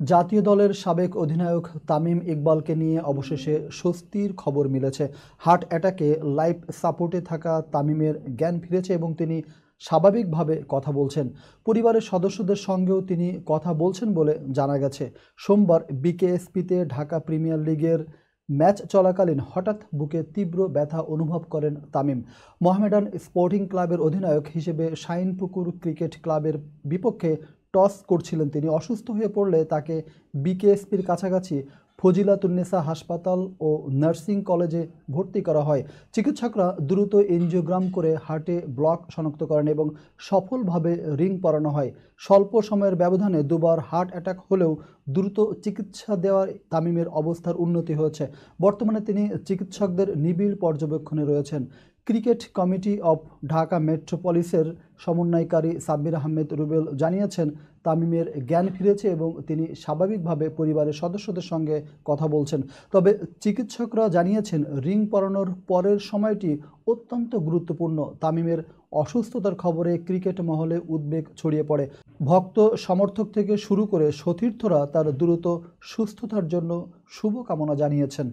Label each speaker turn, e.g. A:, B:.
A: জাতীয় দলের সাবেক অধিনায়ক তামিম ইকবালকে নিয়ে অবশেষে স্বস্তির খবর মিলেছে। হার্ট অ্যাটাকে লাইফ সাপোর্টে থাকা তামিমের জ্ঞান ফিরেছে এবং তিনি স্বাভাবিকভাবে কথা বলছেন। পরিবারের সদস্যদের সঙ্গেও তিনি কথা বলছেন বলে জানা গেছে। সোমবার বিকেএসপিতে ঢাকা প্রিমিয়ার লিগের ম্যাচ চলাকালীন হঠাৎ বুকে তীব্র ব্যথা অনুভব করেন তামিম। মোহামেডান স্পোর্টিং ক্লাবের অধিনায়ক হিসেবে শাইনপুকুর ক্রিকেট ক্লাবের বিপক্ষে টস করছিলেন তিনি। অসুস্থ হয়ে পড়লে তাকে বিকেএসপির কাছাকাছি ফজিলাতুন্নেসা হাসপাতাল ও নার্সিং কলেজে ভর্তি করা হয়। চিকিৎসকরা দ্রুত এনজিওগ্রাম করে হার্টে ব্লক শনাক্ত করেন এবং সফলভাবে রিং পরানো হয়। স্বল্প সময়ের ব্যবধানে দুবার হার্ট অ্যাটাক হলেও দ্রুত চিকিৎসা দেওয়ায় তামিমের অবস্থার উন্নতি হয়েছে। বর্তমানে তিনি চিকিৎসকদের নিবিড় পর্যবেক্ষণে রয়েছেন। ক্রিকেট কমিটি অব ঢাকা মেট্রোপলিসের সমন্বয়কারী সাব্বির আহমেদ রুবেল জানিয়েছেন, তামিমের জ্ঞান ফিরেছে এবং তিনি স্বাভাবিকভাবে পরিবারের সদস্যদের সঙ্গে কথা বলছেন। তবে চিকিৎসকরা জানিয়েছেন, রিং পরানোর পরের সময়টি অত্যন্ত গুরুত্বপূর্ণ। তামিমের অসুস্থতার খবরে ক্রিকেট মহলে উদ্বেগ ছড়িয়ে পড়ে। ভক্ত সমর্থক থেকে শুরু করে সতীর্থরা তার দ্রুত সুস্থতার জন্য শুভকামনা জানিয়েছেন।